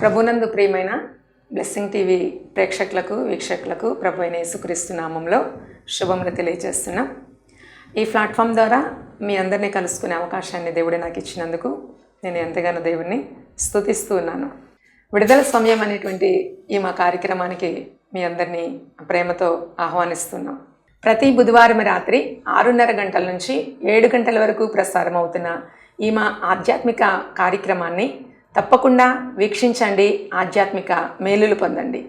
ప్రభునందు ప్రియమైన blessing TV ప్రేక్షకులకు వీక్షకులకు ప్రభు అయిన యేసుక్రీస్తు నామంలో శుభములు తెలియజేస్తున్నాం. ఈ ప్లాట్ఫామ్ ద్వారా మీ అందరినీ కలుసుకునే అవకాశాన్ని దేవుడే నాకు ఇచ్చినందుకు నేను ఎంతగానో దేవుడిని స్తుతిస్తూ ఉన్నాను. విడుదల సమయం అనేటువంటి ఈ మా కార్యక్రమానికి మీ అందరినీ ప్రేమతో ఆహ్వానిస్తున్నాం. ప్రతి బుధవారం రాత్రి 6:30 గంటల నుంచి 7 గంటల వరకు ప్రసారం అవుతున్న ఈ మా ఆధ్యాత్మిక కార్యక్రమాన్ని తప్పకుండా వీక్షించండి, ఆధ్యాత్మిక మేలులు పొందండి.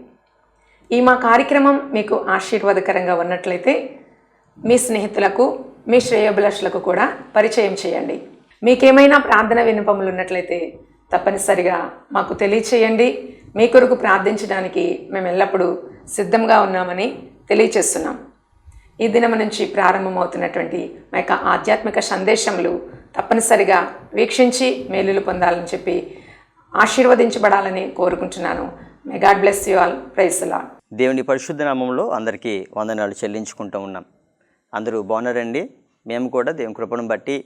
ఈ మా కార్యక్రమం మీకు ఆశీర్వాదకరంగా ఉన్నట్లయితే మీ స్నేహితులకు, మీ శ్రేయోభిలాషులకు కూడా పరిచయం చేయండి. మీకేమైనా ప్రార్థన విన్నపములు ఉన్నట్లయితే తప్పనిసరిగా మాకు తెలియచేయండి. మీ కొరకు ప్రార్థించడానికి మేము ఎల్లప్పుడూ సిద్ధంగా ఉన్నామని తెలియచేస్తున్నాం. ఈ దినం నుంచి ప్రారంభమవుతున్నటువంటి మా యొక్క ఆధ్యాత్మిక సందేశములు తప్పనిసరిగా వీక్షించి మేలులు పొందాలని చెప్పి ఆశీర్వదించబడాలని కోరుకుంటున్నాను. May God bless you all. Praise the Lord. దేవుని పరిశుద్ధ నామంలో అందరికీ వందనాలు చెల్లించుకుంటూ ఉన్నాం. అందరూ బాగున్నారండి? మేము కూడా దేవుని కృపను బట్టి,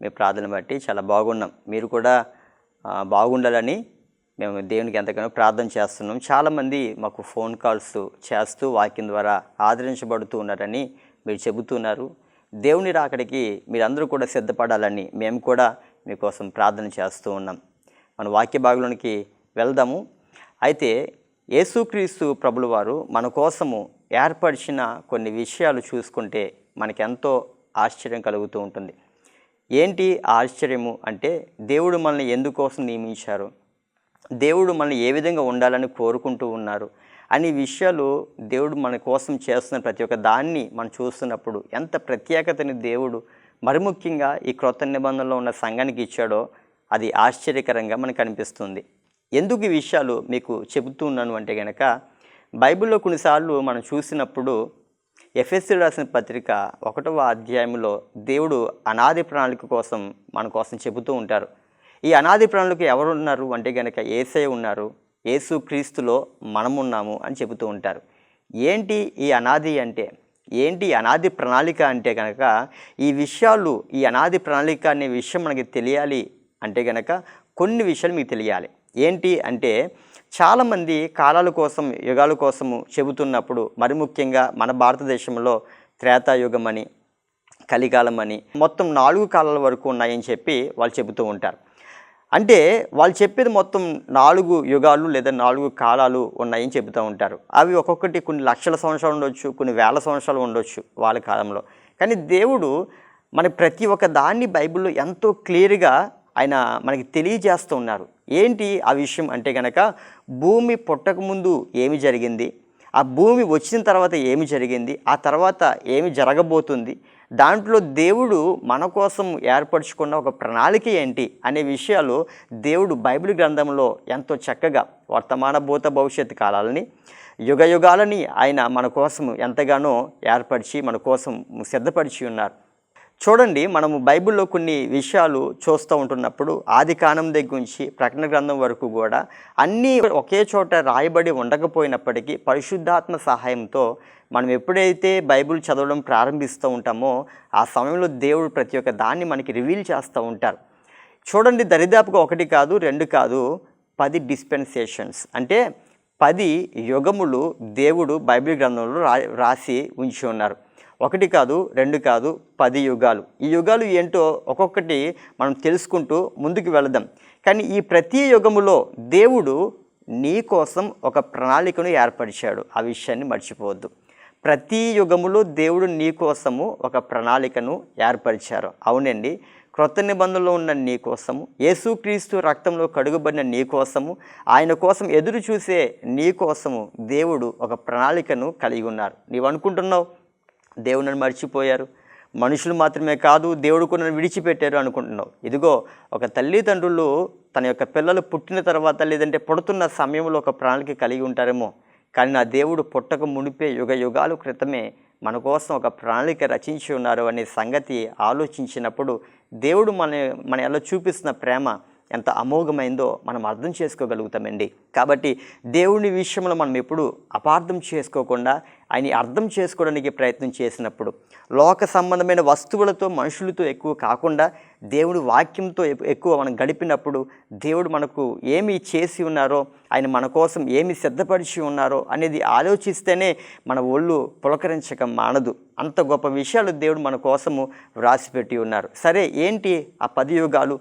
మీ ప్రార్థన బట్టి చాలా బాగున్నాం. మీరు కూడా బాగుండాలని మేము దేవునికి ఎంతగానో ప్రార్థన చేస్తున్నాం. చాలామంది మాకు ఫోన్ కాల్స్ చేస్తూ వాక్యం ద్వారా ఆదరించబడుతూ ఉన్నారని మీరు చెబుతున్నారు. దేవుని రాకడికి మీరందరూ కూడా సిద్ధపడాలని మేము కూడా మీకోసం ప్రార్థన చేస్తూ ఉన్నాం. మన వాక్య భాగంలోనికి వెళ్దాము. అయితే యేసుక్రీస్తు ప్రభుల వారు మన కోసము ఏర్పరిచిన కొన్ని విషయాలు చూసుకుంటే మనకెంతో ఆశ్చర్యం కలుగుతూ ఉంటుంది. ఏంటి ఆశ్చర్యము అంటే, దేవుడు మనల్ని ఎందుకోసం నియమించారు, దేవుడు మనల్ని ఏ విధంగా ఉండాలని కోరుకుంటూ ఉన్నారు అనే విషయాలు దేవుడు మన కోసం చేస్తున్న ప్రతి ఒక్క దాన్ని మనం చూస్తున్నప్పుడు ఎంత ప్రత్యేకతని దేవుడు మరి ముఖ్యంగా ఈ క్రొత్త నిబంధనలో ఉన్న సంఘానికి ఇచ్చాడో అది ఆశ్చర్యకరంగా మనకు అనిపిస్తుంది. ఎందుకు ఈ విషయాలు మీకు చెబుతున్నాను అంటే కనుక, బైబిల్లో కొన్నిసార్లు మనం చూసినప్పుడు ఎఫెసీ రాసిన పత్రిక 1వ అధ్యాయంలో దేవుడు అనాది ప్రణాళిక కోసం మన కోసం చెబుతూ ఉంటారు. ఈ అనాది ప్రణాళిక ఎవరు ఉన్నారు అంటే కనుక యేసయ్య ఉన్నారు, యేసు క్రీస్తులో మనమున్నాము అని చెబుతూ ఉంటారు. ఏంటి ఈ అనాది అంటే, ఏంటి అనాది ప్రణాళిక అంటే కనుక, ఈ విషయాలు, ఈ అనాది ప్రణాళిక అనే విషయం మనకి తెలియాలి అంటే కనుక కొన్ని విషయాలు మీకు తెలియాలి. ఏంటి అంటే, చాలామంది కాలాల కోసం, యుగాల కోసము చెబుతున్నప్పుడు మరి ముఖ్యంగా మన భారతదేశంలో త్రేతాయుగం అని, కలికాలం అని, మొత్తం 4 కాలాల వరకు ఉన్నాయని చెప్పి వాళ్ళు చెబుతూ ఉంటారు. అంటే వాళ్ళు చెప్పేది మొత్తం 4 యుగాలు లేదా 4 కాలాలు ఉన్నాయని చెబుతూ ఉంటారు. అవి ఒక్కొక్కటి కొన్ని లక్షల సంవత్సరాలు ఉండొచ్చు, కొన్ని వేల సంవత్సరాలు ఉండొచ్చు వాళ్ళ కాలంలో. కానీ దేవుడు మన ప్రతి ఒక్క దాన్ని బైబిల్లో ఎంతో క్లియర్గా ఆయన మనకి తెలియజేస్తూ ఉన్నారు. ఏంటి ఆ విషయం అంటే కనుక, భూమి పుట్టకముందు ఏమి జరిగింది, ఆ భూమి వచ్చిన తర్వాత ఏమి జరిగింది, ఆ తర్వాత ఏమి జరగబోతుంది, దాంట్లో దేవుడు మన కోసం ఏర్పరచుకున్న ఒక ప్రణాళిక ఏంటి అనే విషయాలు దేవుడు బైబిల్ గ్రంథంలో ఎంతో చక్కగా వర్తమాన భూత భవిష్యత్ కాలాలని, యుగ యుగాలని ఆయన మన కోసం ఎంతగానో ఏర్పరిచి మన కోసం సిద్ధపరిచి ఉన్నారు. చూడండి, మనము బైబిల్లో కొన్ని విషయాలు చూస్తూ ఉంటున్నప్పుడు ఆది కాండం దగ్గర నుంచి ప్రకటన గ్రంథం వరకు కూడా అన్నీ ఒకే చోట రాయబడి ఉండకపోయినప్పటికీ పరిశుద్ధాత్మ సహాయంతో మనం ఎప్పుడైతే బైబిల్ చదవడం ప్రారంభిస్తూ ఉంటామో ఆ సమయంలో దేవుడు ప్రతి ఒక్క దాన్ని మనకి రివీల్ చేస్తూ ఉంటారు. చూడండి, దరిదాపుగా 1 కాదు 2 కాదు 10 డిస్పెన్సేషన్స్ అంటే 10 యుగములు దేవుడు బైబిల్ గ్రంథంలో రాసి ఉంచి ఉన్నారు. 1 కాదు 2 కాదు 10 యుగాలు. ఈ యుగాలు ఏంటో ఒక్కొక్కటి మనం తెలుసుకుంటూ ముందుకు వెళదాం. కానీ ఈ ప్రతి యుగములో దేవుడు నీ కోసం ఒక ప్రణాళికను ఏర్పరిచాడు. ఆ విషయాన్ని మర్చిపోవద్దు. ప్రతి యుగములో దేవుడు నీ కోసము ఒక ప్రణాళికను ఏర్పరిచారు. అవునండి, క్రొత్త నిబంధనలో ఉన్న నీ కోసము, యేసుక్రీస్తు రక్తంలో కడుగుబడిన నీ కోసము, ఆయన కోసం ఎదురు చూసే నీ కోసము దేవుడు ఒక ప్రణాళికను కలిగి ఉన్నారు. నీవు అనుకుంటున్నావు దేవుని మర్చిపోయారు, మనుషులు మాత్రమే కాదు దేవుడు కూడా నన్ను విడిచిపెట్టారు అనుకుంటున్నావు. ఇదిగో, ఒక తల్లిదండ్రులు తన యొక్క పిల్లలు పుట్టిన తర్వాత లేదంటే పుడుతున్న సమయంలో ఒక ప్రణాళిక కలిగి ఉంటారేమో, కానీ నా దేవుడు పుట్టక మునిపే యుగ యుగాల క్రితమే మన కోసం ఒక ప్రణాళిక రచించి ఉన్నారు అనే సంగతి ఆలోచించినప్పుడు దేవుడు మన ఎలా చూపిస్తున్న ప్రేమ ఎంత అమోఘమైందో మనం అర్థం చేసుకోగలుగుతామండి. కాబట్టి దేవుని విషయంలో మనం ఎప్పుడు అపార్థం చేసుకోకుండా ఆయన్ని అర్థం చేసుకోవడానికి ప్రయత్నం చేసినప్పుడు, లోక సంబంధమైన వస్తువులతో మనుషులతో ఎక్కువ కాకుండా దేవుడి వాక్యంతో ఎక్కువ మనం గడిపినప్పుడు, దేవుడు మనకు ఏమి చేసి ఉన్నారో, ఆయన మన కోసం ఏమి సిద్ధపరిచి ఉన్నారో అనేది ఆలోచిస్తేనే మన ఒళ్ళు పులకరించక మానదు. అంత గొప్ప విషయాలు దేవుడు మన కోసము వ్రాసిపెట్టి ఉన్నారు. సరే, ఏంటి ఆ 10 యుగాలు?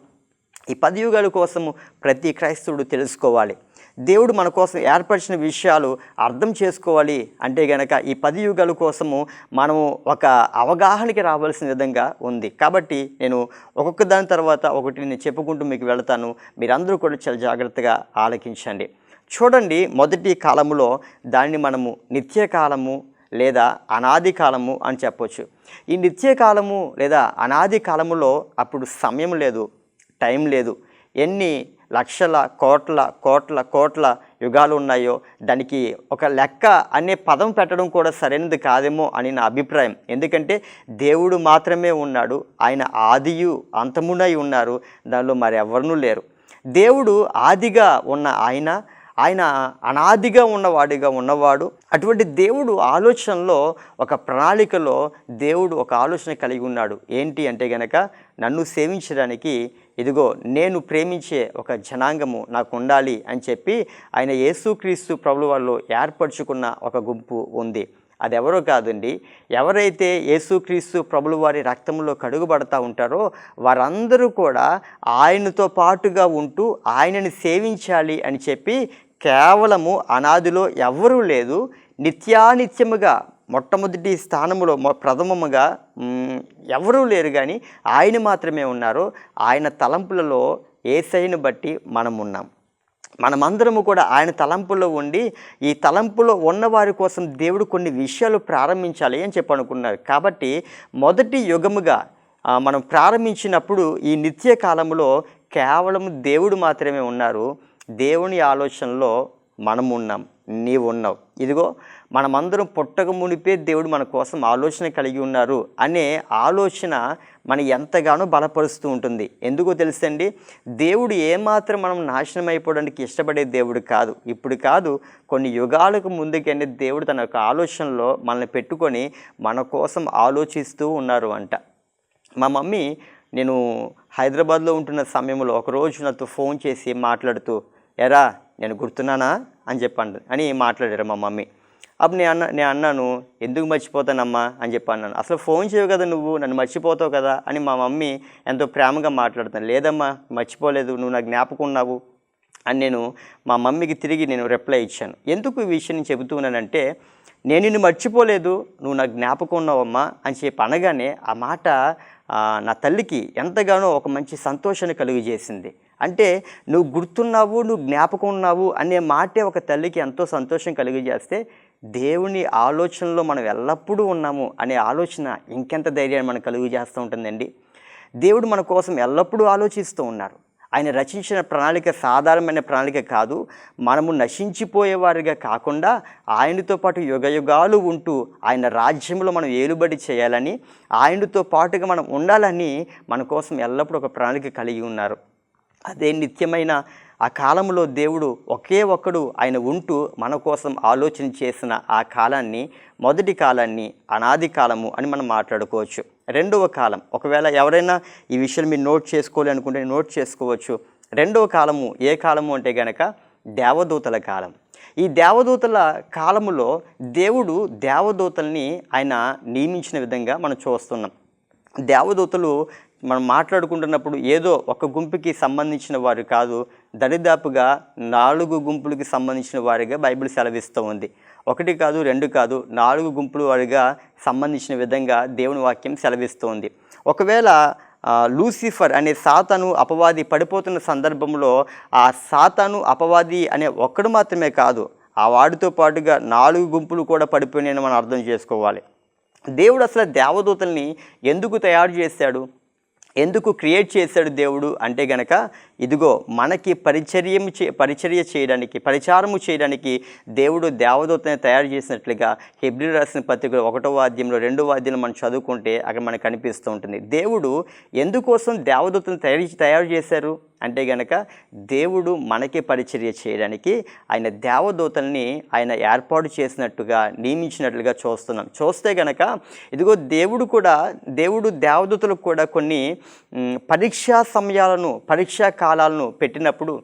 ఈ 10 యుగాల కోసము ప్రతి క్రైస్తవుడు తెలుసుకోవాలి. దేవుడు మన కోసం ఏర్పరిచిన విషయాలు అర్థం చేసుకోవాలి అంటే గనక ఈ 10 యుగాల కోసము మనము ఒక అవగాహనకి రావాల్సిన విధంగా ఉంది. కాబట్టి నేను ఒక్కొక్క దాని తర్వాత ఒకటి నేను చెప్పుకుంటూ మీకు వెళతాను. మీరందరూ కూడా చాలా జాగ్రత్తగా ఆలకించండి. చూడండి, మొదటి కాలములో దాన్ని మనము నిత్యకాలము లేదా అనాది కాలము అని చెప్పొచ్చు. ఈ నిత్యకాలము లేదా అనాది కాలములో అప్పుడు సమయం లేదు, టైం లేదు. ఎన్ని లక్షల కోట్ల కోట్ల కోట్ల యుగాలు ఉన్నాయో దానికి ఒక లెక్క అనే పదం పెట్టడం కూడా సరైనది కాదేమో అని నా అభిప్రాయం. ఎందుకంటే దేవుడు మాత్రమే ఉన్నాడు, ఆయన ఆదియు అంతమునై ఉన్నారు, దానిలో మరెవరూ లేరు. దేవుడు ఆదిగా ఉన్న ఆయన అనాదిగా ఉన్నవాడు. అటువంటి దేవుడు ఆలోచనలో, ఒక ప్రణాళికలో దేవుడు ఒక ఆలోచన కలిగి ఉన్నాడు. ఏంటి అంటే గనక, నన్ను సేవించడానికి ఇదిగో నేను ప్రేమించే ఒక జనాంగము నాకు ఉండాలి అని చెప్పి ఆయన యేసుక్రీస్తు ప్రభువు వాళ్ళు ఏర్పరచుకున్న ఒక గుంపు ఉంది. అది ఎవరో కాదండి, ఎవరైతే యేసుక్రీస్తు ప్రభుల వారి రక్తంలో కడుగుబడతా ఉంటారో వారందరూ కూడా ఆయనతో పాటుగా ఉంటూ ఆయనని సేవించాలి అని చెప్పి, కేవలము అనాదిలో ఎవ్వరూ లేదు, నిత్యానిత్యముగా మొట్టమొదటి స్థానములో ప్రథమముగా ఎవరూ లేరు, కానీ ఆయన మాత్రమే ఉన్నారు. ఆయన తలంపులలో యేసయ్యను బట్టి మనం ఉన్నాం. మనమందరము కూడా ఆయన తలంపులో ఉండి, ఈ తలంపులో ఉన్నవారి కోసం దేవుడు కొన్ని విషయాలు ప్రారంభించాలి అని చెప్పి అనుకున్నారు. కాబట్టి మొదటి యుగముగా మనం ప్రారంభించినప్పుడు ఈ నిత్య కాలంలో కేవలం దేవుడు మాత్రమే ఉన్నారు. దేవుని ఆలోచనలో మనం ఉన్నాం, నీవు ఉన్నావు. ఇదిగో మనమందరం పుట్టక మునిపే దేవుడు మన కోసం ఆలోచన కలిగి ఉన్నారు అనే ఆలోచన మన ఎంతగానో బలపరుస్తూ ఉంటుంది. ఎందుకో తెలుసండి, దేవుడు ఏమాత్రం మనం నాశనం అయిపోవడానికి ఇష్టపడే దేవుడు కాదు. ఇప్పుడు కాదు, కొన్ని యుగాలకు ముందుకనే దేవుడు తన యొక్క ఆలోచనలో మనల్ని పెట్టుకొని మన కోసం ఆలోచిస్తూ ఉన్నారు అంట. మా మమ్మీ నేను హైదరాబాద్లో ఉంటున్న సమయంలో ఒకరోజు నాతో ఫోన్ చేసి మాట్లాడుతూ, ఎరా నేను గుర్తున్నానా అని చెప్పండి అని మాట్లాడారు మా మమ్మీ. అప్పుడు నేను అన్నాను, ఎందుకు మర్చిపోతానమ్మా అని చెప్పి అన్నాను. అసలు ఫోన్ చేయవు కదా నువ్వు, నన్ను మర్చిపోతావు కదా అని మా మమ్మీ ఎంతో ప్రేమగా మాట్లాడుతాను. లేదమ్మా, మర్చిపోలేదు, నువ్వు నాకు జ్ఞాపకం ఉన్నావు అని నేను మా మమ్మీకి తిరిగి రిప్లై ఇచ్చాను. ఎందుకు ఈ విషయం నేను చెబుతున్నానంటే, నేను నిన్ను మర్చిపోలేదు, నువ్వు నాకు జ్ఞాపకం ఉన్నావమ్మా అని చెప్పి అనగానే ఆ మాట నా తల్లికి ఎంతగానో ఒక మంచి సంతోషాన్ని కలుగజేసింది. అంటే నువ్వు గుర్తున్నావు, నువ్వు జ్ఞాపకం ఉన్నావు అనే మాటే ఒక తల్లికి ఎంతో సంతోషం కలుగజేస్తే, దేవుని ఆలోచనలో మనం ఎల్లప్పుడూ ఉన్నాము అనే ఆలోచన ఇంకెంత ధైర్యాన్ని మనకు కలుగజేస్తూ ఉంటుందండి. దేవుడు మన కోసం ఎల్లప్పుడూ ఆలోచిస్తూ ఉన్నారు. ఆయన రచించిన ప్రణాళిక సాధారణమైన ప్రణాళిక కాదు. మనము నశించిపోయేవారిగా కాకుండా ఆయనతో పాటు యుగయుగాలు ఉంటూ ఆయన రాజ్యంలో మనం ఏలుబడి చేయాలని, ఆయనతో పాటుగా మనం ఉండాలని మన కోసం ఎల్లప్పుడూ ఒక ప్రణాళిక కలిగి ఉన్నారు. అదే నిత్యమైన ఆ కాలంలో దేవుడు ఒకే ఒక్కడు ఆయన ఉంటూ మన కోసం ఆలోచన చేసిన ఆ కాలాన్ని, మొదటి కాలాన్ని అనాది కాలము అని మనం మాట్లాడుకోవచ్చు. రెండవ కాలం, ఒకవేళ ఎవరైనా ఈ విషయాలు మీరు నోట్ చేసుకోవాలి అనుకుంటే నోట్ చేసుకోవచ్చు. రెండవ కాలము ఏ కాలము అంటే గనక దేవదూతల కాలం. ఈ దేవదూతల కాలములో దేవుడు దేవదూతల్ని ఆయన నియమించిన విధంగా మనం చూస్తున్నాం. దేవదూతలు మనం మాట్లాడుకుంటున్నప్పుడు ఏదో ఒక గుంపుకి సంబంధించిన వారు కాదు, దరిదాపుగా 4 గుంపులకి సంబంధించిన వారిగా బైబిల్ సెలవిస్తూ ఉంది. 1 కాదు, 2 కాదు, 4 గుంపుల వారిగా సంబంధించిన విధంగా దేవుని వాక్యం సెలవిస్తూ ఉంది. ఒకవేళ లూసిఫర్ అనే సాతాను అపవాది పడిపోతున్న సందర్భంలో ఆ సాతాను అపవాది అనే ఒక్కడు మాత్రమే కాదు, ఆ వాడితో పాటుగా 4 గుంపులు కూడా పడిపోయినాయని మనం అర్థం చేసుకోవాలి. దేవుడు అసలు దేవదూతల్ని ఎందుకు తయారు చేశాడు, ఎందుకు క్రియేట్ చేశాడు దేవుడు అంటే గనక, ఇదిగో మనకి పరిచర్య చేయడానికి, పరిచారము చేయడానికి దేవుడు దేవదూతని తయారు చేసినట్లుగా హెబ్రీ రాసిన పత్రికలో 1వ అధ్యాయంలో 2వ అధ్యాయంలో మనం చదువుకుంటే అక్కడ మనకు కనిపిస్తూ ఉంటుంది. దేవుడు ఎందుకోసం దేవదూతను తయారు చేశారు అంటే గనక దేవుడు మనకి పరిచర్య చేయడానికి ఆయన దేవదూతల్ని ఆయన ఏర్పాటు చేసినట్టుగా నియమించినట్లుగా చూస్తే గనక ఇదిగో దేవుడు దేవదూతలకు కూడా కొన్ని పరీక్షా సమయాలను పరీక్షా కాలాలను పెట్టినప్పుడు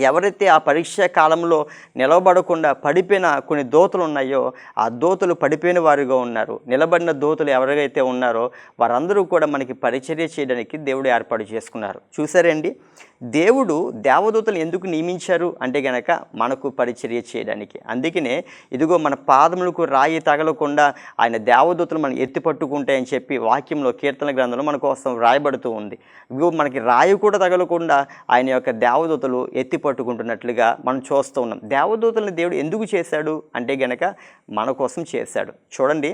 ఎవరైతే ఆ పరీక్షా కాలంలో నిలబడకుండా పడిపోయిన కొన్ని దూతలు ఉన్నాయో ఆ దూతలు పడిపోయిన వారుగా ఉన్నారు. నిలబడిన దూతలు ఎవరైతే ఉన్నారో వారందరూ కూడా మనకి పరిచర్య చేయడానికి దేవుడు ఏర్పాటు చేసుకున్నారు. చూసారండి, దేవుడు దేవదూతలు ఎందుకు నియమించారు అంటే గనక మనకు పరిచర్య చేయడానికి. అందుకనే ఇదిగో మన పాదములకు రాయి తగలకుండా ఆయన దేవదూతలు మనం ఎత్తి పట్టుకుంటాయని చెప్పి వాక్యంలో కీర్తన గ్రంథంలో మన కోసం రాయబడుతూ ఉంది. ఇదిగో మనకి రాయి కూడా తగలకుండా ఆయన యొక్క దేవదూతలు ఎత్తి పట్టుకుంటున్నట్లుగా మనం చూస్తూ ఉన్నాం. దేవదూతలను దేవుడు ఎందుకు చేశాడు అంటే గనక మన కోసం చేశాడు. చూడండి,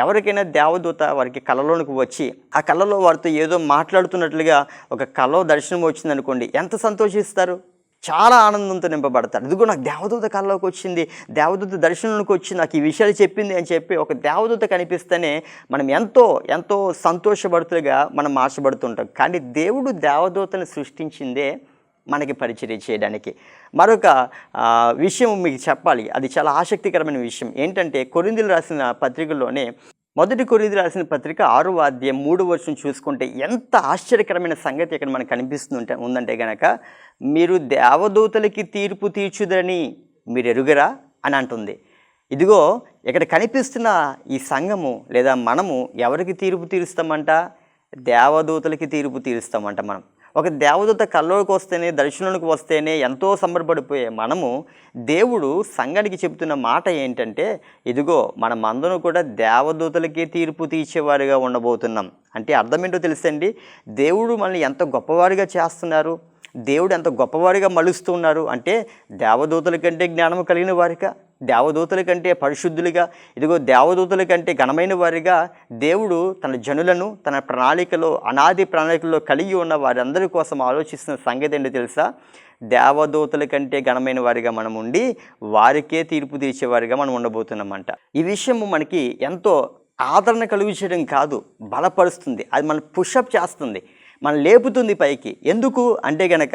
ఎవరికైనా దేవదూత వారికి కళలోనికి వచ్చి ఆ కళలో వారితో ఏదో మాట్లాడుతున్నట్లుగా ఒక కళలో దర్శనం వచ్చిందనుకోండి, ఎంత సంతోషిస్తారు, చాలా ఆనందంతో నింపబడతారు. ఇదిగో నాకు దేవదూత కళలోకి వచ్చింది, దేవదూత దర్శనంలోకి వచ్చి నాకు ఈ విషయాలు చెప్పింది అని చెప్పి ఒక దేవదూత కనిపిస్తేనే మనం ఎంతో సంతోషపడుతుగా మనం ఆశపడుతుంటాం. కానీ దేవుడు దేవదూతను సృష్టించిందే మనకి పరిచర్య చేయడానికి. మరొక విషయం మీకు చెప్పాలి, అది చాలా ఆసక్తికరమైన విషయం ఏంటంటే కొరింథీయులకు రాసిన పత్రికలోనే మొదటి కొరింథీయులకు రాసిన పత్రిక 6వ అధ్యాయం 3వ వచనం చూసుకుంటే ఎంత ఆశ్చర్యకరమైన సంగతి ఇక్కడ మనకు ఉందంటే గనక మీరు దేవదూతలకి తీర్పు తీర్చుదని మీరు ఎరుగరా అని అంటుంది. ఇదిగో ఇక్కడ కనిపిస్తున్న ఈ సంఘము లేదా మనము ఎవరికి తీర్పు తీరుస్తామంట? దేవదూతలకి తీర్పు తీరుస్తామంట. మనం ఒక దేవదూత కల్లోకి వస్తేనే దర్శనంలోకి వస్తేనే ఎంతో సంబరపడిపోయే మనము దేవుడు సంఘానికి చెబుతున్న మాట ఏంటంటే ఇదిగో మనమందరం కూడా దేవదూతలకే తీర్పు తీర్చేవారిగా ఉండబోతున్నాం. అంటే అర్థం ఏంటో తెలుసండి, దేవుడు మనల్ని ఎంత గొప్పవారిగా చేస్తున్నారు, దేవుడు ఎంత గొప్పవారిగా మలుస్తున్నారు అంటే దేవదూతల కంటే జ్ఞానము కలిగిన వారిగా, దేవదూతల కంటే పరిశుద్ధులుగా, ఇదిగో దేవదూతల కంటే ఘనమైన వారిగా దేవుడు తన జనులను తన ప్రణాళికలో అనాది ప్రణాళికలో కలిగి ఉన్న వారందరి కోసం ఆలోచిస్తున్న సంగతి ఏంటో తెలుసా? దేవదూతల కంటే ఘనమైన వారిగా మనం ఉండి వారికే తీర్పు తీర్చేవారిగా మనం ఉండబోతున్నామంట. ఈ విషయము మనకి ఎంతో ఆదరణ కలిగించడం కాదు, బలపరుస్తుంది. అది మనం పుషప్ చేస్తుంది, మనం లేపుతుంది పైకి. ఎందుకు అంటే గనక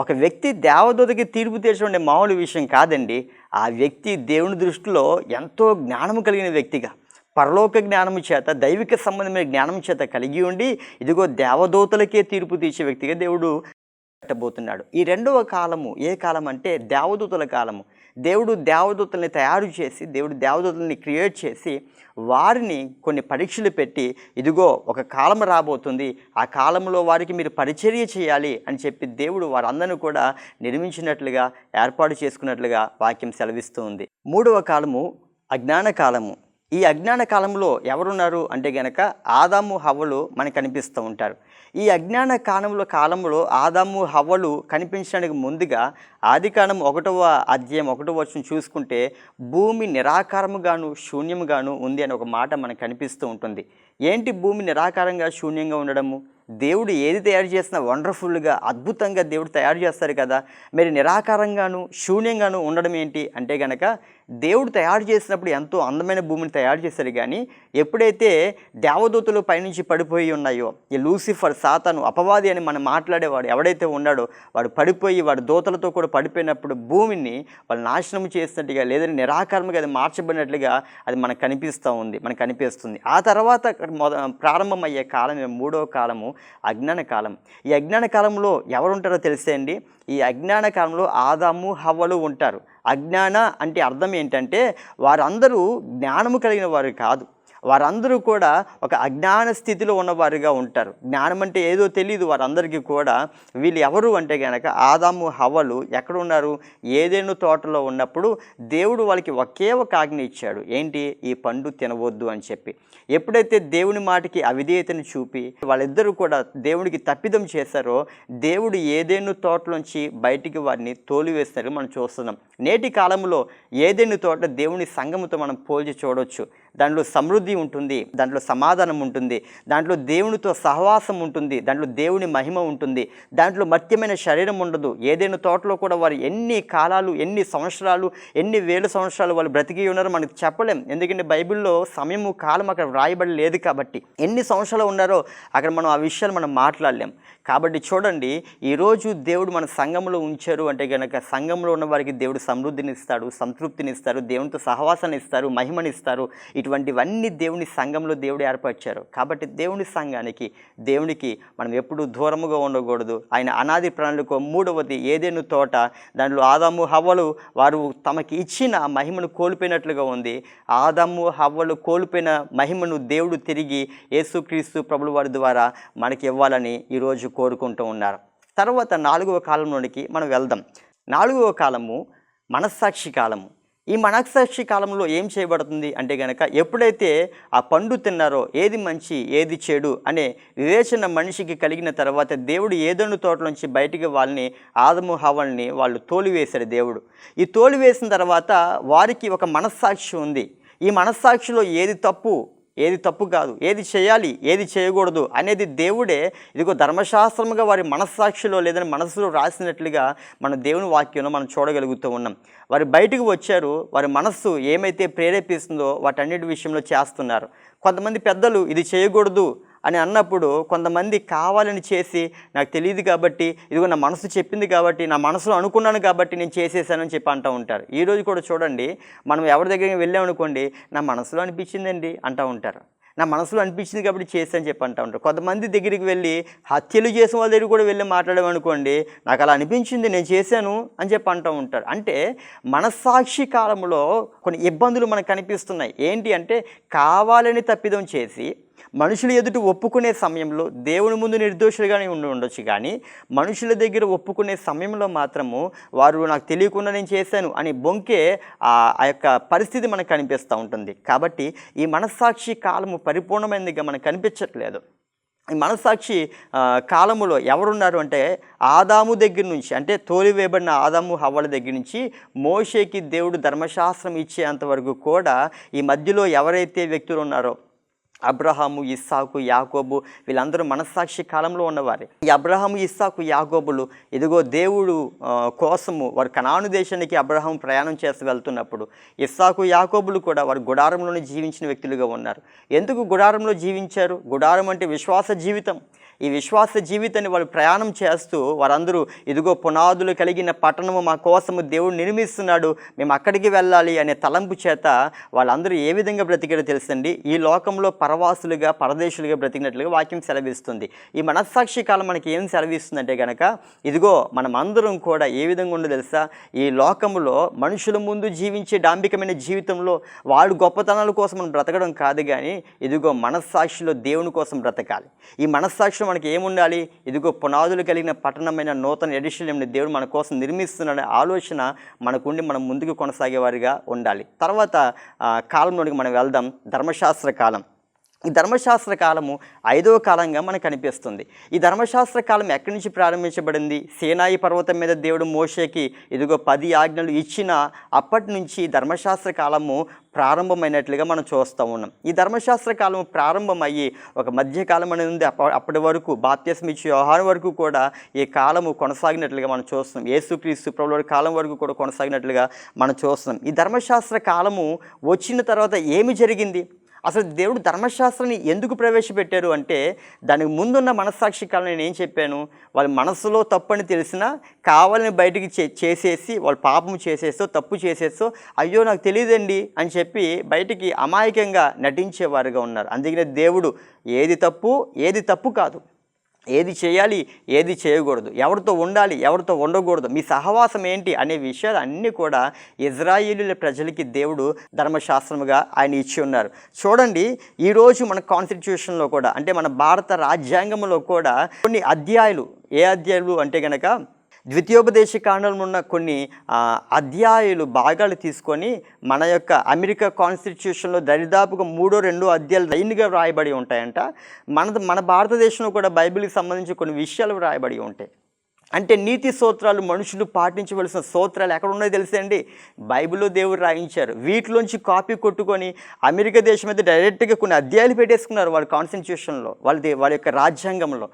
ఒక వ్యక్తి దేవదూతకి తీర్పు తీర్చడం మామూలు విషయం కాదండి. ఆ వ్యక్తి దేవుని దృష్టిలో ఎంతో జ్ఞానము కలిగిన వ్యక్తిగా, పరలోక జ్ఞానము చేత, దైవిక సంబంధమైన జ్ఞానం చేత కలిగి ఉండి ఇదిగో దేవదూతలకే తీర్పు తీర్చే వ్యక్తిగా దేవుడు పెట్టబోతున్నాడు. ఈ రెండవ కాలము ఏ కాలం అంటే దేవదూతల కాలము. దేవుడు దేవదూతల్ని తయారు చేసి, దేవుడు దేవదూతల్ని క్రియేట్ చేసి వారిని కొన్ని పరీక్షలు పెట్టి ఇదిగో ఒక కాలం రాబోతుంది, ఆ కాలంలో వారికి మీరు పరిచర్య చేయాలి అని చెప్పి దేవుడు వారందరినీ కూడా నిర్మించినట్లుగా ఏర్పాటు చేసుకున్నట్లుగా వాక్యం సెలవిస్తూ ఉంది. మూడవ కాలము అజ్ఞాన కాలము. ఈ అజ్ఞాన కాలంలో ఎవరున్నారు అంటే గనక ఆదాము హవ్వలు మనకు కనిపిస్తూ ఉంటారు. ఈ అజ్ఞాన కాలంలో ఆదాము హవ్వలు కనిపించడానికి ముందుగా ఆదికాండం 1వ అధ్యాయం 1వ వచనం చూసుకుంటే భూమి నిరాకారముగాను శూన్యముగాను ఉంది అని ఒక మాట మనకు కనిపిస్తూ ఉంటుంది. ఏంటి భూమి నిరాకారంగా శూన్యంగా ఉండడము? దేవుడు ఏది తయారు చేసినా వండర్ఫుల్గా అద్భుతంగా దేవుడు తయారు చేస్తారు కదా, మరి నిరాకారంగాను శూన్యంగాను ఉండడం ఏంటి అంటే గనక దేవుడు తయారు చేసినప్పుడు ఎంతో అందమైన భూమిని తయారు చేశారు. కానీ ఎప్పుడైతే దేవదూతలు పైనుంచి పడిపోయి ఉన్నాయో, ఈ లూసిఫర్ సాతాను అపవాది అని మనం మాట్లాడేవాడు ఎవడైతే ఉన్నాడో వాడు పడిపోయి వాడు దూతలతో కూడా పడిపోయినప్పుడు భూమిని వాళ్ళు నాశనం చేసినట్టుగా లేదని నిరాకారంగా అది మార్చబడినట్లుగా అది మనకు కనిపిస్తుంది. ఆ తర్వాత ప్రారంభమయ్యే కాలం మూడవ కాలము అజ్ఞాన కాలం. ఈ అజ్ఞాన కాలంలో ఎవరు ఉంటారో తెలిసే అండి, ఈ అజ్ఞాన కాలంలో ఆదాము హవ్వలు ఉంటారు. అజ్ఞాన అంటే అర్థం ఏంటంటే వారందరూ జ్ఞానము కలిగిన వారు కాదు, వారందరూ కూడా ఒక అజ్ఞాన స్థితిలో ఉన్నవారుగా ఉంటారు. జ్ఞానం అంటే ఏదో తెలియదు వారందరికీ కూడా. వీళ్ళు ఎవరు అంటే కనుక ఆదాము హవ్వలు ఎక్కడ ఉన్నారు? ఏదెను తోటలో ఉన్నప్పుడు దేవుడు వాళ్ళకి ఒకే ఒక ఆజ్ఞ ఇచ్చాడు, ఏంటి? ఈ పండు తినవద్దు అని చెప్పి. ఎప్పుడైతే దేవుని మాటకి అవిధేయతను చూపి వాళ్ళిద్దరూ కూడా దేవుడికి తప్పిదం చేశారో దేవుడు ఏదెను తోటలోంచి బయటికి వారిని తోలివేసినట్టు మనం చూస్తున్నాం. నేటి కాలంలో ఏదెను తోట దేవుని సంఘముతో మనం పోల్చి చూడవచ్చు. దాంట్లో సమృద్ధి ఉంటుంది, దాంట్లో సమాధానం ఉంటుంది, దాంట్లో దేవునితో సహవాసం ఉంటుంది, దాంట్లో దేవుని మహిమ ఉంటుంది, దాంట్లో మర్త్యమైన శరీరం ఉండదు. ఏదైనా తోటలో కూడా వారు ఎన్ని కాలాలు, ఎన్ని సంవత్సరాలు, ఎన్ని వేల సంవత్సరాలు వాళ్ళు బ్రతికి ఉన్నారో మనకు చెప్పలేం. ఎందుకంటే బైబిల్లో సమయము కాలం అక్కడ వ్రాయబడి లేదు కాబట్టి ఎన్ని సంవత్సరాలు ఉన్నారో అక్కడ మనం ఆ విషయాలు మనం మాట్లాడలేం. కాబట్టి చూడండి, ఈరోజు దేవుడు మన సంఘంలో ఉంచారు అంటే కనుక సంఘంలో ఉన్న వారికి దేవుడు సమృద్ధిని ఇస్తాడు, సంతృప్తిని ఇస్తారు, దేవునితో సహవాసాన్ని ఇస్తారు, మహిమని ఇస్తారు. ఇటువంటివన్నీ దేవుని సంఘంలో దేవుడు ఏర్పరిచారు. కాబట్టి దేవుని సంఘానికి దేవునికి మనం ఎప్పుడూ దూరముగా ఉండకూడదు. ఆయన అనాది ప్రణాళిక మూడవది ఏదెను తోట, దానిలో ఆదాము హవ్వలు వారు తమకి ఇచ్చిన మహిమను కోల్పోయినట్లుగా ఉంది. ఆదాము హవ్వలు కోల్పోయిన మహిమను దేవుడు తిరిగి యేసుక్రీస్తు ప్రభుల వారి ద్వారా మనకి ఇవ్వాలని ఈరోజు కోరుకుంటూ ఉన్నారు. తర్వాత 4వ కాలంలోనికి మనం వెళ్దాం. 4వ కాలము మనస్సాక్షి కాలము. ఈ మనస్సాక్షి కాలంలో ఏం చేయబడుతుంది అంటే కనుక ఎప్పుడైతే ఆ పండు తిన్నారో ఏది మంచి ఏది చెడు అనే వివేచన మనిషికి కలిగిన తర్వాత దేవుడు ఏదోను తోటలోంచి బయటికి వాళ్ళని ఆదము హవ్వల్ని వాళ్ళు తోలివేశాడు దేవుడు. ఈ తోలివేసిన తర్వాత వారికి ఒక మనస్సాక్షి ఉంది. ఈ మనస్సాక్షిలో ఏది తప్పు ఏది తప్పు కాదు, ఏది చేయాలి ఏది చేయకూడదు అనేది దేవుడే ఇదిగో ధర్మశాస్త్రముగా వారి మనస్సాక్షిలో లేదని మనసులో రాసినట్లుగా మన దేవుని వాక్యంలో మనం చూడగలుగుతూ ఉన్నాం. వారు బయటకు వచ్చారు, వారి మనస్సు ఏమైతే ప్రేరేపిస్తుందో వాటన్నిటి విషయంలో చేస్తున్నారు. కొంతమంది పెద్దలు ఇది చేయకూడదు అని అన్నప్పుడు కొంతమంది కావాలని చేసి నాకు తెలియదు కాబట్టి ఇదిగో నా మనసు చెప్పింది కాబట్టి నా మనసులో అనుకున్నాను కాబట్టి నేను చేసేసానని చెప్పి అంటూ ఉంటారు. ఈరోజు కూడా చూడండి, మనం ఎవరి దగ్గరికి వెళ్ళామనుకోండి, నా మనసులో అనిపించిందండి అంటూ ఉంటారు. నా మనసులో అనిపించింది కాబట్టి చేశాను చెప్పి అంటూ ఉంటారు. కొంతమంది దగ్గరికి వెళ్ళి హత్యలు చేసిన వాళ్ళ దగ్గర కూడా వెళ్ళి మాట్లాడామనుకోండి, నాకు అలా అనిపించింది నేను చేశాను అని చెప్పి అంటూ ఉంటారు. అంటే మనస్సాక్షి కాలంలో కొన్ని ఇబ్బందులు మనకు కనిపిస్తున్నాయి. ఏంటి అంటే కావాలని తప్పిదం చేసి మనుషుల ఎదుట ఒప్పుకునే సమయంలో దేవుని ముందు నిర్దోషులుగానే ఉండొచ్చు, కానీ మనుషుల దగ్గర ఒప్పుకునే సమయంలో మాత్రము వారు నాకు తెలియకుండా నేను చేశాను అని బొంకే ఆ యొక్క పరిస్థితి మనకు కనిపిస్తూ ఉంటుంది. కాబట్టి ఈ మనస్సాక్షి కాలము పరిపూర్ణమైనదిగా మనకు కనిపించట్లేదు. ఈ మనస్సాక్షి కాలములో ఎవరున్నారు అంటే ఆదాము దగ్గర నుంచి, అంటే తోలివేయబడిన ఆదాము హవ్వల దగ్గర నుంచి మోషేకి దేవుడు ధర్మశాస్త్రం ఇచ్చేంతవరకు కూడా ఈ మధ్యలో ఎవరైతే వ్యక్తులు ఉన్నారో అబ్రహాము, ఇస్సాకు, యాకోబు వీళ్ళందరూ మనస్సాక్షి కాలంలో ఉన్నవారే. ఈ అబ్రహాము, ఇస్సాకు, యాకోబులు ఇదిగో దేవుడు కోసము వారు కనాను దేశానికి అబ్రహాము ప్రయాణం చేసి వెళ్తున్నప్పుడు ఇస్సాకు, యాకోబులు కూడా వారు గుడారంలోనే జీవించిన వ్యక్తులుగా ఉన్నారు. ఎందుకు గుడారంలో జీవించారు? గుడారం అంటే విశ్వాస జీవితం. ఈ విశ్వాస జీవితాన్ని వాళ్ళు ప్రయాణం చేస్తూ వారందరూ ఇదిగో పునాదులు కలిగిన పట్టణము మా కోసము దేవుడు నిర్మిస్తున్నాడు, మేము అక్కడికి వెళ్ళాలి అనే తలంపు చేత వాళ్ళందరూ ఏ విధంగా బ్రతికారో తెలుసండి. ఈ లోకంలో పరవాసులుగా పరదేశులుగా బ్రతికినట్లుగా వాక్యం సెలవిస్తుంది. ఈ మనస్సాక్షి కాలం మనకి ఏం సెలవిస్తుందంటే కనుక ఇదిగో మనం అందరం కూడా ఏ విధంగా ఉండో తెలుసా, ఈ లోకంలో మనుషుల ముందు జీవించే డాంబికమైన జీవితంలో వాడు గొప్పతనాల కోసం మనం బ్రతకడం కాదు, కానీ ఇదిగో మనస్సాక్షిలో దేవుని కోసం బ్రతకాలి. ఈ మనస్సాక్షి మనకి ఏముండాలి? ఇదిగో పునాదులు కలిగిన పట్టణమైన నూతన ఎడిషన్ని దేవుడు మన కోసం నిర్మిస్తున్నాడనే ఆలోచన మనకుండి మనం ముందుకు కొనసాగేవారిగా ఉండాలి. తర్వాత కాలంలోనికి మనం వెళ్దాం, ధర్మశాస్త్ర కాలం. ఈ ధర్మశాస్త్ర కాలము 5వ కాలంగా మనకు కనిపిస్తుంది. ఈ ధర్మశాస్త్ర కాలం ఎక్కడి నుంచి ప్రారంభించబడింది? సీనాయి పర్వతం మీద దేవుడు మోషేకి ఇదిగో 10 ఆజ్ఞలు ఇచ్చిన అప్పటి నుంచి ధర్మశాస్త్ర కాలము ప్రారంభమైనట్లుగా మనం చూస్తూ ఉన్నాం. ఈ ధర్మశాస్త్ర కాలం ప్రారంభమయ్యి ఒక మధ్యకాలం అనేది ఉంది. అప్పటి వరకు బాప్తిస్మం ఇచ్చే యోహాను వరకు కూడా ఈ కాలము కొనసాగినట్లుగా మనం చూస్తున్నాం. యేసుక్రీస్తు ప్రభువుల కాలం వరకు కూడా కొనసాగినట్లుగా మనం చూస్తున్నాం. ఈ ధర్మశాస్త్ర కాలము వచ్చిన తర్వాత ఏమి జరిగింది? అసలు దేవుడు ధర్మశాస్త్రాన్ని ఎందుకు ప్రవేశపెట్టారు అంటే దానికి ముందున్న మనస్సాక్షి కాలం నేను ఏం చెప్పాను, వాళ్ళ మనసులో తప్పని తెలిసినా కావాలని బయటికి చేసేసి వాళ్ళు పాపం చేసేస్తో తప్పు చేసేస్తో అయ్యో నాకు తెలియదండి అని చెప్పి బయటికి అమాయకంగా నటించేవారుగా ఉన్నారు. అందుకనే దేవుడు ఏది తప్పు ఏది తప్పు కాదు, ఏది చేయాలి ఏది చేయకూడదు, ఎవరితో ఉండాలి ఎవరితో ఉండకూడదు, మీ సహవాసం ఏంటి అనే విషయాలు అన్నీ కూడా ఇజ్రాయేలీల ప్రజలకి దేవుడు ధర్మశాస్త్రముగా ఆయన ఇచ్చి ఉన్నారు. చూడండి, ఈరోజు మన కాన్స్టిట్యూషన్లో కూడా అంటే మన భారత రాజ్యాంగంలో కూడా కొన్ని అధ్యాయాలు, ఏ అధ్యాయాలు అంటే కనుక ద్వితీయోపదేశ కాండంలో ఉన్న కొన్ని అధ్యాయాలు భాగాలు తీసుకొని మన యొక్క అమెరికా కాన్స్టిట్యూషన్లో దరిదాపుగా 3-2 అధ్యాయాలు లైన్గా వ్రాయబడి ఉంటాయంట. మన భారతదేశంలో కూడా బైబిల్కి సంబంధించి కొన్ని విషయాలు వ్రాయబడి ఉంటాయి. అంటే నీతి సూత్రాలు మనుషులు పాటించవలసిన సూత్రాలు ఎక్కడ ఉన్నాయో తెలుసండి, బైబిల్లో దేవుడు రాయించారు. వీటిలోంచి కాపీ కొట్టుకొని అమెరికా దేశం అయితే డైరెక్ట్గా కొన్ని అధ్యాయాలు పెట్టేసుకున్నారు వాళ్ళ కాన్స్టిట్యూషన్లో, వాళ్ళ యొక్క రాజ్యాంగంలో.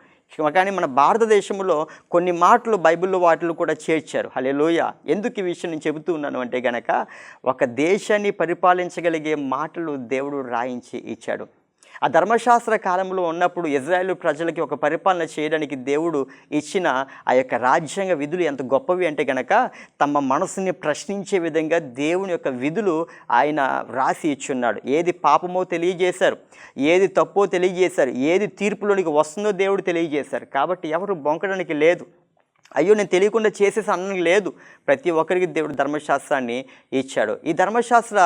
కానీ మన భారతదేశంలో కొన్ని మాటలు బైబిల్లో వాటిలో కూడా చేర్చారు. హల్లెలూయా. ఎందుకు ఈ విషయం నేను చెబుతూ ఉన్నాను అంటే గనక ఒక దేశాన్ని పరిపాలించగలిగే మాటలు దేవుడు రాయించి ఇచ్చాడు. ఆ ధర్మశాస్త్ర కాలంలో ఉన్నప్పుడు ఇజ్రాయేలు ప్రజలకి ఒక పరిపాలన చేయడానికి దేవుడు ఇచ్చిన ఆ యొక్క రాజ్యాంగ విధులు ఎంత గొప్పవి అంటే కనుక తమ మనసుని ప్రశ్నించే విధంగా దేవుని యొక్క విధులు ఆయన రాసి ఇచ్చున్నాడు. ఏది పాపమో తెలియజేశారు, ఏది తప్పో తెలియజేశారు, ఏది తీర్పులోనికి వస్తుందో దేవుడు తెలియజేశారు. కాబట్టి ఎవరు బొంకడానికి లేదు, అయ్యో నేను తెలియకుండా చేసేసి అన్నది లేదు. ప్రతి ఒక్కరికి దేవుడు ధర్మశాస్త్రాన్ని ఇచ్చాడు. ఈ ధర్మశాస్త్ర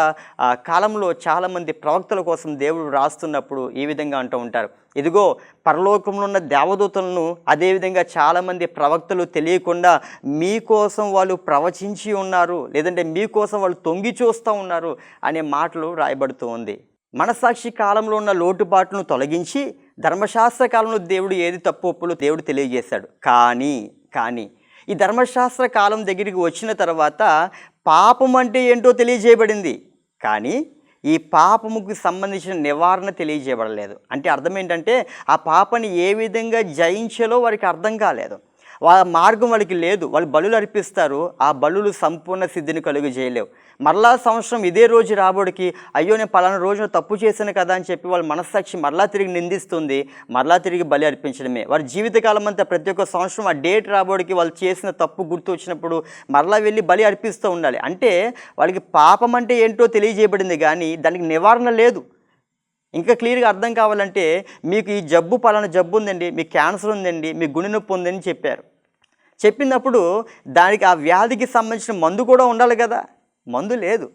కాలంలో చాలామంది ప్రవక్తల కోసం దేవుడు రాస్తున్నప్పుడు ఈ విధంగా అంటూ ఉంటారు, ఇదిగో పరలోకంలో ఉన్న దేవదూతలను అదేవిధంగా చాలామంది ప్రవక్తలు తెలియకుండా మీకోసం వాళ్ళు ప్రవచించి ఉన్నారు, లేదంటే మీకోసం వాళ్ళు తొంగి చూస్తూ ఉన్నారు అనే మాటలు రాయబడుతూ ఉంది. మనసాక్షి కాలంలో ఉన్న లోటుబాట్లను తొలగించి ధర్మశాస్త్ర కాలంలో దేవుడు ఏది తప్పు ఒప్పులు దేవుడు తెలియజేశాడు. కానీ ఈ ధర్మశాస్త్ర కాలం దగ్గరికి వచ్చిన తర్వాత పాపం అంటే ఏంటో తెలియజేయబడింది, కానీ ఈ పాపముకు సంబంధించిన నివారణ తెలియజేయబడలేదు. అంటే అర్థం ఏంటంటే ఆ పాపని ఏ విధంగా జయించాలో వారికి అర్థం కాలేదు, వాళ్ళ మార్గం వాళ్ళకి లేదు. వాళ్ళు బలులు అర్పిస్తారు, ఆ బలులు సంపూర్ణ సిద్ధిని కలుగు చేయలేవు. మరలా సంవత్సరం ఇదే రోజు రాబోడికి అయ్యో నేను పలానా రోజున తప్పు చేశాను కదా అని చెప్పి వాళ్ళ మనస్సాక్షి మరలా తిరిగి నిందిస్తుంది, మరలా తిరిగి బలి అర్పించడమే. వారి జీవితకాలం అంతా ప్రతి ఒక్క సంవత్సరం ఆ డేట్ రాబోడికి వాళ్ళు చేసిన తప్పు గుర్తు వచ్చినప్పుడు మరలా వెళ్ళి బలి అర్పిస్తూ ఉండాలి. అంటే వాళ్ళకి పాపం అంటే ఏంటో తెలియజేయబడింది, కానీ దానికి నివారణ లేదు. ఇంకా క్లియర్గా అర్థం కావాలంటే మీకు ఈ జబ్బు పలానా జబ్బు ఉందండి, మీకు క్యాన్సర్ ఉందండి, మీకు గుండె నొప్పి ఉందని చెప్పారు. చెప్పినప్పుడు దానికి ఆ వ్యాధికి సంబంధించిన మందు కూడా ఉండాలి కదా, మందు లేదు.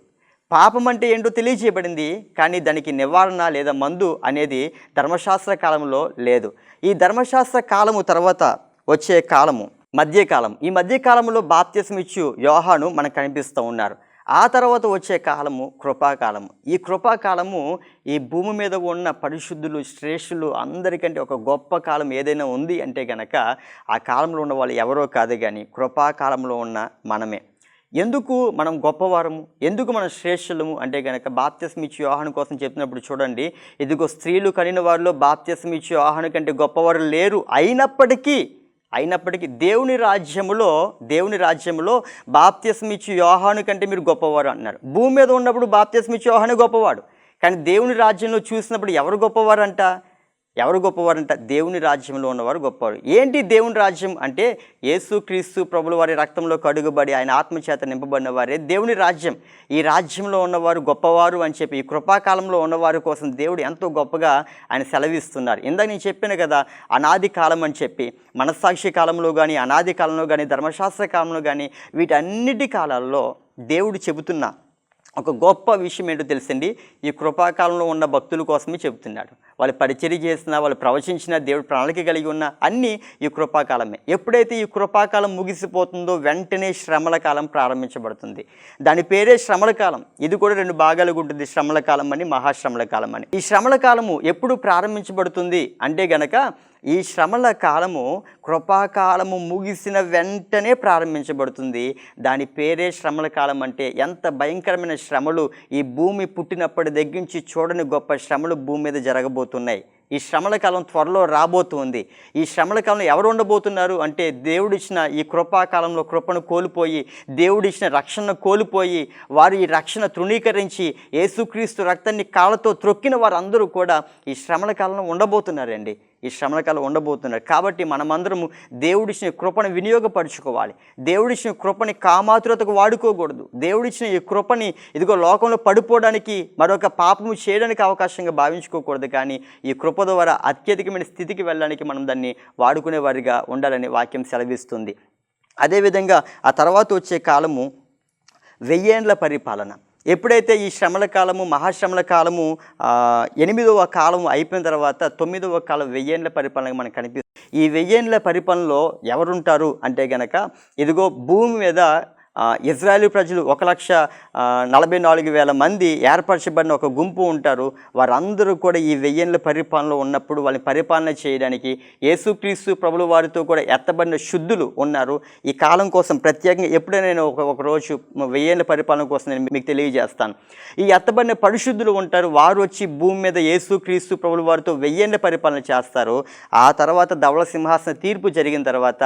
పాపం అంటే ఏంటో తెలియజేయబడింది, కానీ దానికి నివారణ లేదా మందు అనేది ధర్మశాస్త్ర కాలంలో లేదు. ఈ ధర్మశాస్త్ర కాలము తర్వాత వచ్చే కాలము మధ్యకాలం. ఈ మధ్యకాలంలో బాప్తిస్మం ఇచ్చు యోహాను మనకు కనిపిస్తూ ఉన్నారు. ఆ తర్వాత వచ్చే కాలము కృపాకాలము. ఈ కృపాకాలము ఈ భూమి మీద ఉన్న పరిశుద్ధులు శ్రేష్ఠులు అందరికంటే ఒక గొప్ప కాలం ఏదైనా ఉంది అంటే కనుక ఆ కాలంలో ఉన్న వాళ్ళు ఎవరో కాదు, కానీ కృపాకాలంలో ఉన్న మనమే. ఎందుకు మనం గొప్పవారము, ఎందుకు మనం శ్రేష్ఠులము అంటే కనుక బాప్తిస్మం ఇచ్చే యోహాను కోసం చెప్పినప్పుడు చూడండి, ఇదిగో స్త్రీలు కనిన వారిలో బాప్తిస్మం ఇచ్చే యోహాను కంటే గొప్పవారు లేరు, అయినప్పటికీ దేవుని రాజ్యములో బాప్తిస్మం ఇచ్చే యోహాను కంటే మీరు గొప్పవారు అన్నారు. భూమి మీద ఉన్నప్పుడు బాప్తిస్మం ఇచ్చే యోహాను గొప్పవాడు, కానీ దేవుని రాజ్యంలో చూసినప్పుడు ఎవరు గొప్పవారంట? దేవుని రాజ్యంలో ఉన్నవారు గొప్పవారు. ఏంటి దేవుని రాజ్యం అంటే యేసుక్రీస్తు ప్రభుల వారి రక్తంలో కడుగుబడి ఆయన ఆత్మచేత నింపబడిన వారే దేవుని రాజ్యం. ఈ రాజ్యంలో ఉన్నవారు గొప్పవారు అని చెప్పి ఈ కృపాకాలంలో ఉన్నవారి కోసం దేవుడు ఎంతో గొప్పగా ఆయన సెలవిస్తున్నారు. ఇందాక నేను చెప్పాను కదా, అనాది కాలం అని చెప్పి మనస్సాక్షి కాలంలో కానీ అనాది కాలంలో కానీ ధర్మశాస్త్ర కాలంలో కానీ వీటన్నిటి కాలాల్లో దేవుడు చెబుతున్న ఒక గొప్ప విషయం ఏంటో తెలుసండి, ఈ కృపాకాలంలో ఉన్న భక్తుల కోసమే చెబుతున్నాడు. వాళ్ళు పరిచర్య చేసిన, వాళ్ళు ప్రవచించిన, దేవుడు ప్రణాళిక కలిగి ఉన్న అన్నీ ఈ కృపాకాలమే. ఎప్పుడైతే ఈ కృపాకాలం ముగిసిపోతుందో వెంటనే శ్రమల కాలం ప్రారంభించబడుతుంది. దాని పేరే శ్రమల కాలం. ఇది కూడా 2 భాగాలుగా ఉంటుంది, శ్రమల కాలం అని, మహాశ్రమల కాలం అని. ఈ శ్రమల కాలము ఎప్పుడు ప్రారంభించబడుతుంది అంటే గనక ఈ శ్రమల కాలము కృపాకాలము ముగిసిన వెంటనే ప్రారంభించబడుతుంది. దాని పేరే శ్రమల కాలం. అంటే ఎంత భయంకరమైన శ్రమలు ఈ భూమి పుట్టినప్పటి దగ్గర నుంచి చూడని గొప్ప శ్రమలు భూమి మీద జరగబోతున్నాయి. ఈ శ్రమల కాలం త్వరలో రాబోతుంది. ఈ శ్రమల కాలంలో ఎవరు ఉండబోతున్నారు అంటే దేవుడిచ్చిన ఈ కృపాకాలంలో కృపను కోల్పోయి, దేవుడిచ్చిన రక్షణను కోల్పోయి, వారు ఈ రక్షణ తృణీకరించి యేసుక్రీస్తు రక్తాన్ని కాళ్ళతో త్రొక్కిన వారందరూ కూడా ఈ శ్రమల కాలంలో ఉండబోతున్నారండి. ఈ శ్రమల కాలం ఉండబోతున్నారు. కాబట్టి మనమందరము దేవుడిచ్చిన కృపను వినియోగపరచుకోవాలి. దేవుడిచ్చిన కృపని కామాతురతకు వాడుకోకూడదు. దేవుడిచ్చిన ఈ కృపని ఇదిగో లోకంలో పడిపోవడానికి, మరొక పాపము చేయడానికి అవకాశంగా భావించుకోకూడదు. కానీ ఈ కృప ద్వారా అత్యధికమైన స్థితికి వెళ్ళడానికి మనం దాన్ని వాడుకునే వారిగా ఉండాలని వాక్యం సెలవిస్తుంది. అదేవిధంగా ఆ తర్వాత వచ్చే కాలము 1000 ఏండ్ల పరిపాలన. ఎప్పుడైతే ఈ శ్రమల కాలము మహాశ్రమల కాలము 8వ కాలం అయిపోయిన తర్వాత 9వ కాలం 1000 ఏండ్ల పరిపాలన మనకు కనిపిస్తుంది. ఈ 1000 ఏండ్ల పరిపాలనలో ఎవరుంటారు అంటే గనక ఇదిగో భూమి మీద ఇజ్రాయేలు ప్రజలు 1,44,000 మంది ఏర్పరచబడిన ఒక గుంపు ఉంటారు. వారందరూ కూడా ఈ 1000 ఏండ్ల పరిపాలనలో ఉన్నప్పుడు వాళ్ళని పరిపాలన చేయడానికి యేసుక్రీస్తు ప్రభుల వారితో కూడా ఎత్తబడిన శుద్ధులు ఉన్నారు. ఈ కాలం కోసం ప్రత్యేకంగా ఎప్పుడైనా నేను ఒక రోజు 1000 ఏండ్ల పరిపాలన కోసం నేను మీకు తెలియజేస్తాను. ఈ ఎత్తబడిన పరిశుద్ధులు ఉంటారు. వారు వచ్చి భూమి మీద యేసుక్రీస్తు ప్రభుల వారితో 1000 ఏండ్ల పరిపాలన చేస్తారు. ఆ తర్వాత ధవళ సింహాసన తీర్పు జరిగిన తర్వాత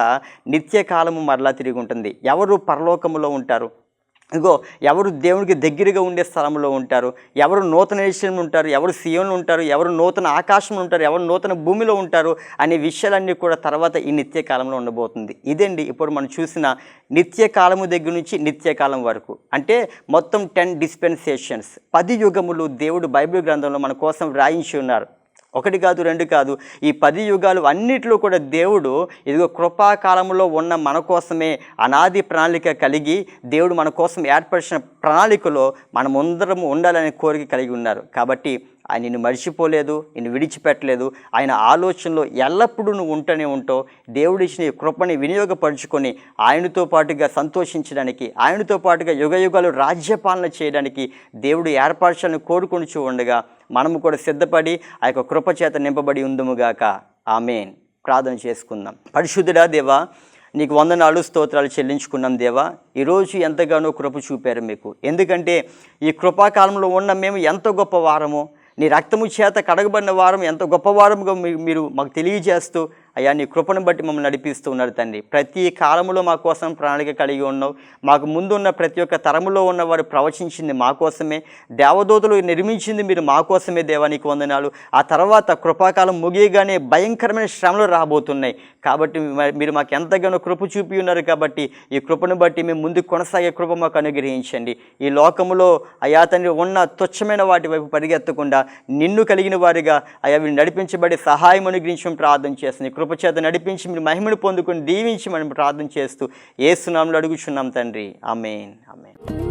నిత్య కాలము మరలా తిరిగి ఉంటుంది. ఎవరు పరలోకములో ఉంటారు? ఇదిగో ఎవరు దేవునికి దగ్గరగా ఉండే స్థలంలో ఉంటారు, ఎవరు నూతన దేశంలో ఉంటారు, ఎవరు సీయోన్లో ఉంటారు, ఎవరు నూతన ఆకాశంలో ఉంటారు, ఎవరు నూతన భూమిలో ఉంటారు అనే విషయాలన్నీ కూడా తర్వాత ఈ నిత్యకాలంలో ఉండబోతుంది. ఇదండి ఇప్పుడు మనం చూసిన నిత్యకాలము దగ్గర నుంచి నిత్యకాలం వరకు, అంటే మొత్తం 10 డిస్పెన్సేషన్స్, 10 యుగములు దేవుడు బైబిల్ గ్రంథంలో మన కోసం వ్రాయించి ఉన్నారు. 1 కాదు 2 కాదు, ఈ 10 యుగాలు అన్నిటిలో కూడా దేవుడు ఇదిగో కృపాకాలంలో ఉన్న మన కోసమే అనాది ప్రణాళిక కలిగి దేవుడు మన కోసం ఏర్పరిచిన ప్రణాళికలో మనమందరం ఉండాలనే కోరిక కలిగి ఉన్నారు. కాబట్టి ఆయన నిన్ను మర్చిపోలేదు, నిన్ను విడిచిపెట్టలేదు. ఆయన ఆలోచనలో ఎల్లప్పుడూ నువ్వు ఉంటూనే ఉంటావు. దేవుడిచ్చిన ఈ కృపని వినియోగపరుచుకొని ఆయనతో పాటుగా సంతోషించడానికి, ఆయనతో పాటుగా యుగయుగాలు రాజ్యపాలన చేయడానికి దేవుడు ఏర్పరచాలని కోరుకొని ఉండగా మనము కూడా సిద్ధపడి ఆ యొక్క కృప చేత నింపబడి ఉందుముగాక. ఆమేన్. ప్రార్థన చేసుకుందాం. పరిశుద్ధుడా దేవా, నీకు వందనాలు స్తోత్రాలు చెల్లించుకున్నాం దేవా. ఈరోజు ఎంతగానో కృప చూపారు మీకు. ఎందుకంటే ఈ కృపాకాలంలో ఉన్న మేము ఎంత గొప్ప వారమో, నీ రక్తము చేత కడగబడిన వారం ఎంత గొప్పవారముగా మీరు మాకు తెలియజేస్తూ అయ్యా నీ కృపను బట్టి మమ్మల్ని నడిపిస్తూ ఉన్నారు తండ్రి. ప్రతి కాలంలో మా కోసం ప్రణాళిక కలిగి ఉన్నావు. మాకు ముందున్న ప్రతి ఒక్క తరములో ఉన్నవారు ప్రవచించింది మా కోసమే, దేవదూతలు నిర్మించింది మీరు మా కోసమే దేవా, నీకు వందనాలు. ఆ తర్వాత కృపాకాలం ముగియగానే భయంకరమైన శ్రమలు రాబోతున్నాయి. కాబట్టి మీరు మాకు ఎంతగానో కృప చూపి ఉన్నారు. కాబట్టి ఈ కృపను బట్టి మేము ముందుకు కొనసాగే కృప మాకు అనుగ్రహించండి. ఈ లోకములో అయా తండ్రి ఉన్న తుచ్చమైన వాటి వైపు పరిగెత్తకుండా నిన్ను కలిగిన వారిగా అయా వీళ్ళు నడిపించబడి సహాయం అనుగ్రహించమని ప్రార్థన చేస్తుంది. కృపచేత నడిపించి మీరు మహిమను పొందుకొని దీవించి మనం ప్రార్థన చేస్తూ యేసు నామములో అడుగుచున్నాం తండ్రి. ఆమేన్. ఆమేన్.